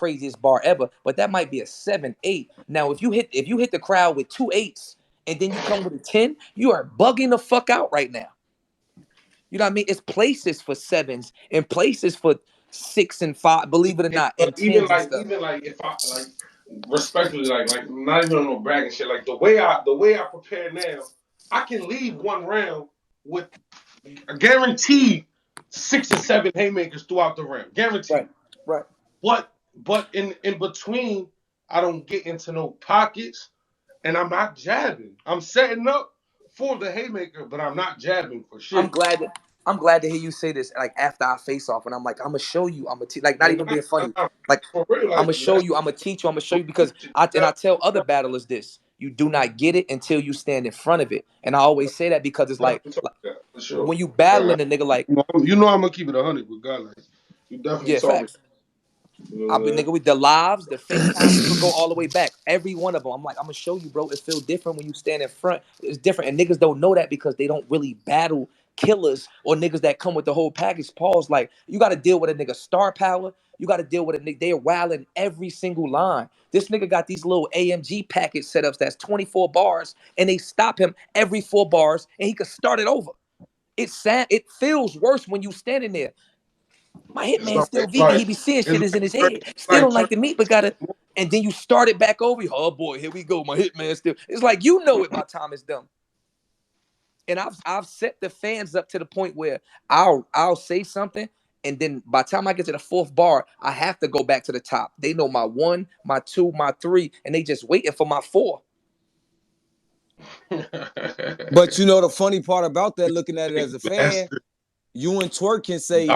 craziest bar ever, but that might be a 7-8. Now, if you hit the crowd with 2 8s and then you come with a 10, you are bugging the fuck out right now. You know what I mean? It's places for 7s and places for 6 and 5, believe it or not, But and 10s and stuff. even like if I like respectfully like not even on no bragging shit. Like the way I prepare now, I can leave one round with a guaranteed 6 or 7 haymakers throughout the round. Right, Guaranteed. right. But in between, I don't get into no pockets and I'm not jabbing. I'm setting up for the haymaker, but I'm not jabbing for I'm shit. glad that I'm glad to hear you say this. Like after our face off, and I'm like, I'm gonna show you. I'm gonna like not And even being funny. not Like for real, I'm like gonna show that's you. I'm gonna teach you. I'm gonna show you because I tell other battlers this. You do not get it until you stand in front of it. And I always say that because it's like for sure. when you battling a nigga like You know I'm gonna keep it 100 regardless. You definitely yeah, talking. facts. You know I'll what be I'm nigga with the lives, the FaceTime, you could go all the way back. Every one of them. I'm like, I'm gonna show you, bro. It feels different when you stand in front. It's different. And niggas don't know that because they don't really battle killers or niggas that come with the whole package. Pause. Like, you gotta deal with a nigga star power. You gotta deal with a nigga. They're wilding every single line. This nigga got these little AMG package setups that's 24 bars, and they stop him every 4 bars, and he could start it over. It feels worse when you standing there. My hitman still vegan. He be seeing shit is in his head. Still like don't like the meat, but gotta. And then you start it back over. Oh boy, here we go. My hitman still. It's like you know it. My time is done. And I've set the fans up to the point where I'll say something, and then by the time I get to the 4th bar, I have to go back to the top. They know my 1, my 2, my 3, and they just waiting for my 4. But you know the funny part about that, looking at it as a fan, you and Twork can say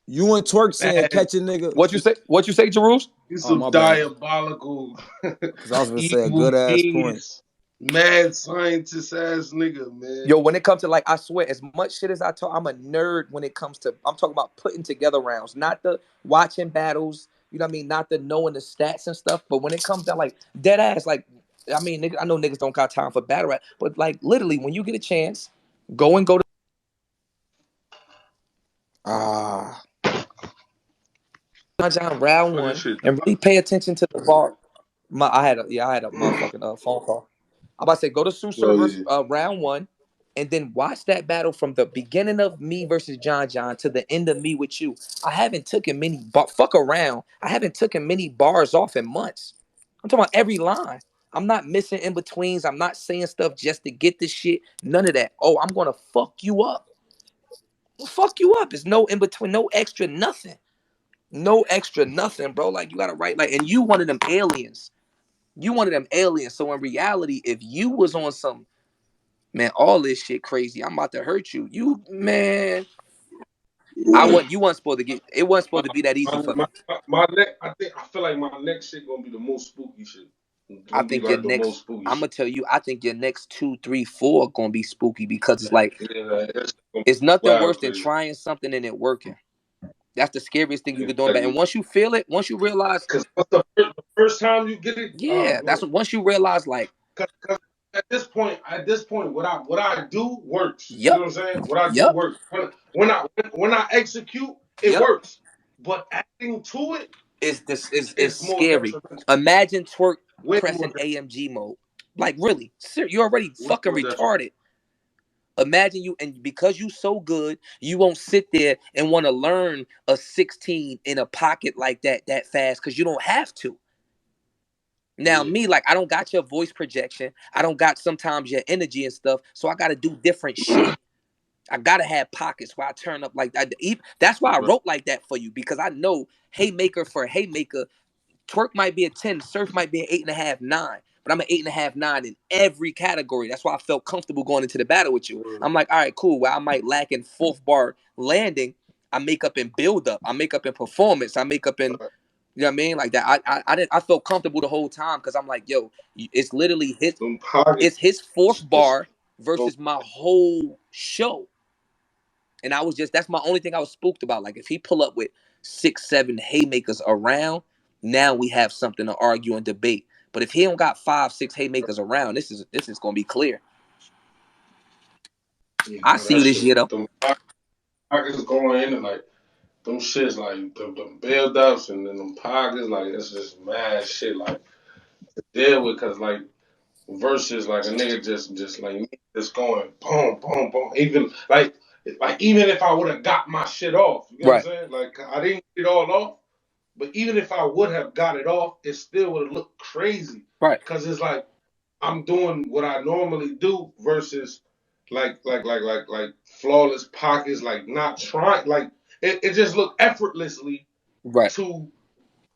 you and Twork saying catch a nigga. What you say? What you say, Jerus? He's Oh some my bad, diabolical, because I was gonna say a evil good ass point. genius, mad scientist ass nigga, man. Yo, when it comes to like, I swear, as much shit as I talk, I'm a nerd when it comes to, I'm talking about putting together rounds, not the watching battles, you know what I mean? Not the knowing the stats and stuff, but when it comes to like dead ass, like, I mean, nigga, I know niggas don't got time for battle rap, but like literally when you get a chance, go to Ah, John round Fucking one shit. and really pay attention to the bar. I had a motherfucking phone call. I'm about to say, go to Sue Oh Servers yeah. round one, and then watch that battle from the beginning of me versus John to the end of me with you. I haven't taken many fuck around. I haven't taken many bars off in months. I'm talking about every line. I'm not missing in betweens. I'm not saying stuff just to get this shit. None of that. Oh, I'm gonna fuck you up. Well, fuck you up. It's no in between, no extra nothing. No extra nothing, bro. Like you gotta write like, and you one of them aliens. You one of them aliens. So in reality, if you was on some man, all this shit crazy, I'm about to hurt you. You man, you wasn't supposed to get. It wasn't supposed to be that easy for. My next, I feel like my next shit gonna be the most spooky shit. It's I gonna be think your like the most next. spooky I'm shit. gonna tell you. I think your next 2, 3, 4 gonna be spooky because it's like Yeah, it's gonna it's be nothing worse wild than crazy. trying something and it working. That's the scariest thing you could do about. And Exactly. once you feel it, once you realize, Because the first time you get it, yeah, that's bro. what. Once you realize, like, 'Cause at this point, what I do works. You know yep, what I'm saying? What I do yep, works. When I execute, it yep. works. But adding to it Is is more scary. detrimental. Imagine Twerk Way more pressing AMG mode. Like really, you're already way fucking more detrimental. retarded. Imagine you, and because you so good, you won't sit there and want to learn a 16 in a pocket like that fast because you don't have to. Now Yeah. me, like I don't got your voice projection. I don't got sometimes your energy and stuff. So I got to do different shit. I gotta have pockets where I turn up like that. That's why I Right. wrote like that for you because I know haymaker for haymaker. Twerk might be a 10, Surf might be an 8.5, 9. But I'm an 8.5, 9 in every category. That's why I felt comfortable going into the battle with you. I'm like, all right, cool. Well, I might lack in 4th bar landing. I make up in build up. I make up in performance. I make up in, you know what I mean? Like that. I felt comfortable the whole time because I'm like, yo, it's literally Them pockets it's his 4th is bar versus my whole show. And I was just, that's my only thing I was spooked about. Like if he pull up with 6, 7 haymakers around, now we have something to argue and debate. But if he don't got 5, 6 haymakers around, this is gonna be clear. I see that you this shit. year though. Them pockets going in and like them shits like the build ups and then them pockets, like it's just mad shit like to deal with, cause like versus like a nigga just like me just going boom boom boom, even like even if I would have got my shit off, you know what I'm Right, saying? Like I didn't get it all off, but even if I would have got it off, it still would have looked crazy, right, cause it's like I'm doing what I normally do versus like flawless pockets, like not trying, like it just looked effortlessly right. to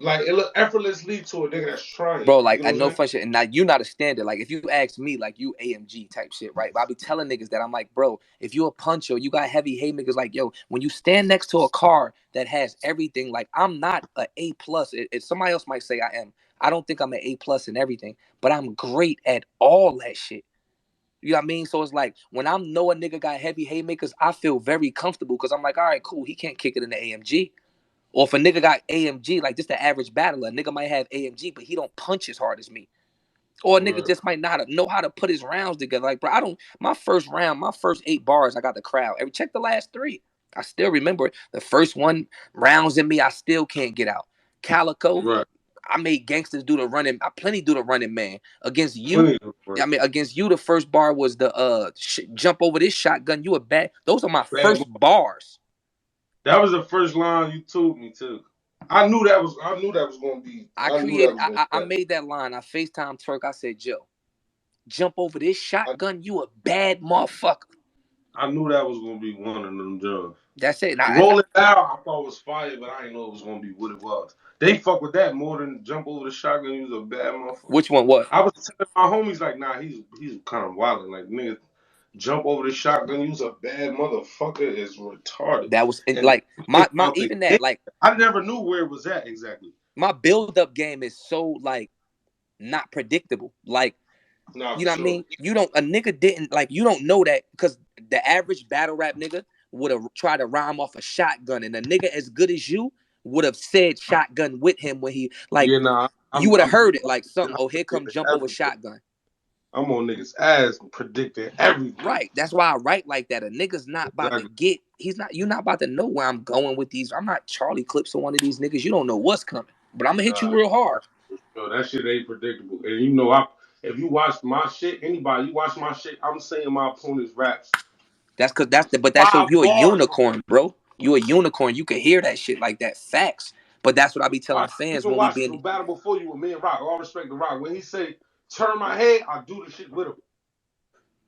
like it looked effortlessly to a nigga that's trying. Bro, You like know I what I'm know saying? fun shit, and now you not a standard. Like if you ask me, like you AMG type shit, right? But I be telling niggas that I'm like, bro, if you a puncher, you got heavy haymakers, like yo, when you stand next to a car that has everything, like I'm not a A plus. Somebody else might say I am. I don't think I'm an A plus in everything, but I'm great at all that shit. You know what I mean? So it's like when I know a nigga got heavy haymakers, I feel very comfortable because I'm like, all right, cool. He can't kick it in the AMG. Or if a nigga got AMG, like just the average battler, a nigga might have AMG, but he don't punch as hard as me. Or a nigga Right, just might not know how to put his rounds together. Like, bro, I don't. My first round, my first 8 bars, I got the crowd. Every check the last 3. I still remember it. The first one rounds in me, I still can't get out. Calico, right. I made gangsters do the running. I plenty do the running man against you. Plenty of I work. mean, against you, the first bar was the jump over this shotgun. You a bad. Those are my Bad first bars. That was the first line you told me too. I knew that was gonna be. I I knew that created. was gonna I be that. made that line. I Facetime Twork. I said, Joe, jump over this I, shotgun. You a bad motherfucker. I knew that was gonna be one of them jobs. That's it. Rolling out, I thought it was fire, but I didn't know it was gonna be what it was. They fuck with that more than jump over the shotgun. He was a bad motherfucker. Which one? What? I was telling my homies like, nah, he's kind of wilding. Like nigga, jump over the shotgun. Use a bad motherfucker is retarded. That was And like my out the even that gate, like I never knew where it was at exactly. my build up game is so like not predictable. Like Nah, you for know what I sure. mean? You don't a nigga didn't like you don't know that because the average battle rap nigga would have tried to rhyme off a shotgun, and a nigga as good as you would have said shotgun with him when he like Yeah, nah, you I'm would have I'm heard it like something. I'm Oh, here come predicting jump over everything. shotgun. I'm on niggas' ass predicting everything. Right. That's why I write like that. A nigga's not about to Exactly. get. He's not. You're not about to know where I'm going with these. I'm not Charlie Clips or one of these niggas. You don't know what's coming. But I'm gonna hit you Nah, real hard. yo, that shit ain't predictable. And you know, if you watch my shit, anybody, you watch my shit, I'm saying my opponent's raps That's cause that's the. But that's your. five You a bars before. unicorn, bro. You a unicorn. You can hear that shit like that. Facts. But that's what I be I telling fans even when we watched the been battle before you with me and Rock. All respect to Rock. When he say turn my head, I do the shit with him.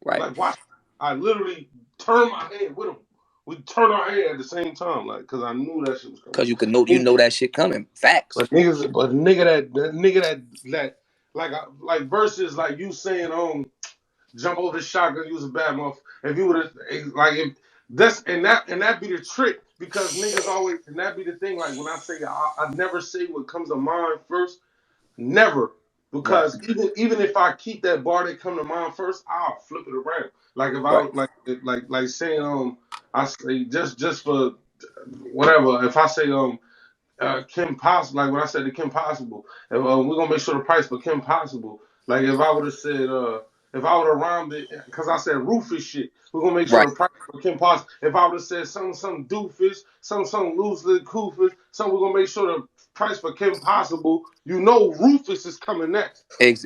right. Like watch, I literally turn my head with him. We turn our head at the same time, like, cause I knew that shit was coming. Cause you can know. You know that shit coming. Facts. But nigga that like versus like you saying jump over the shotgun, use a bad motherfucker. If you would have like if that's and that be the trick because niggas always and that be the thing. Like when I say I never say what comes to mind first, never. Right. Because even if I keep that bar that come to mind first, I'll flip it around. Like if I Right. like saying I say just for whatever. If I say Kim Possible, like when I said to Kim Possible, we're gonna make sure the price for Kim Possible. Like if I would have said, if I would have rhymed it, because I said Rufus shit, we're gonna make sure Right. the price for Kim Possible. If I would have said some doofus, some loose lip koofus, we're gonna make sure the price for Kim Possible. You know Rufus is coming next,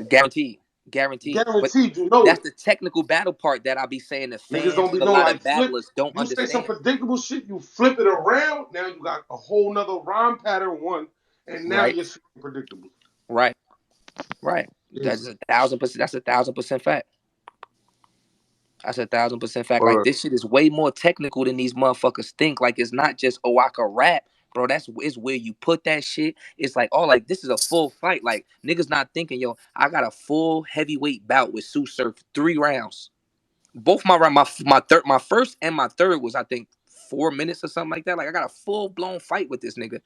Guaranteed. Guaranteed. But guaranteed. You know that's it. the technical battle part that I be saying to Niggas fans don't and be a knowing lot like of flip. battlers don't You say some understand. predictable shit, you flip it around. Now you got a whole nother rhyme pattern one, and now Right. you're predictable. Right. Right. That's It's 1,000%. That's 1,000% fact. That's 1,000% fact. Like word. this shit is way more technical than these motherfuckers think. Like it's not just oh I can rap, bro. That's it's where you put that shit. It's like oh like this is a full fight. Like niggas not thinking yo I got a full heavyweight bout with Sue Surf 3 rounds. Both my first and my third was I think 4 minutes or something like that. Like I got a full blown fight with this nigga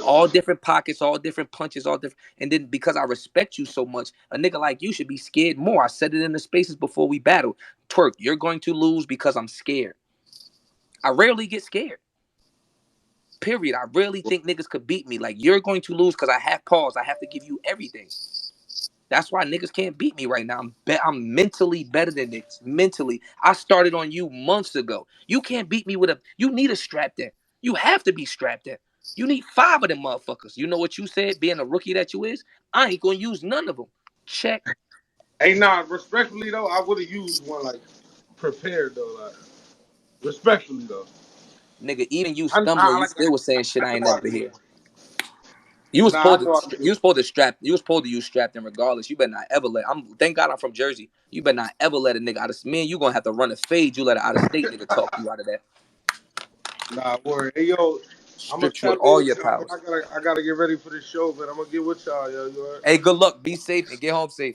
all different pockets, all different punches, all different. And then because I respect you so much, a nigga like you should be scared more. I said it in the spaces before we battle. Twork, you're going to lose because I'm scared. I rarely get scared. Period. I rarely think niggas could beat me. Like you're going to lose because I have pause. I have to give you everything. That's why niggas can't beat me right now. I'm mentally better than niggas. Mentally, I started on you months ago. You can't beat me with a. You need a strap there. You have to be strapped in. You need 5 of them motherfuckers. You know what you said, being a rookie that you is? I ain't gonna use none of them. Check. Hey, nah, respectfully though, I would have used one like prepared though, like respectfully though. Nigga, even you I stumbling, you like still was saying shit I I ain't know I never could hear. have. You was Nah, supposed I know I to could you have. was supposed to strap you was supposed to use strapped in regardless. You better not ever let thank God I'm from Jersey. You better not ever let a nigga out of me and you gonna have to run a fade. You let an out of state nigga talk you out of that. Nah, worry. Hey yo, I'm gonna Stripped you with tap in all with your y'all, man. powers. I gotta get ready for this show, man. I'm gonna get with y'all, yo. You heard? Hey, good luck. Be safe and get home safe.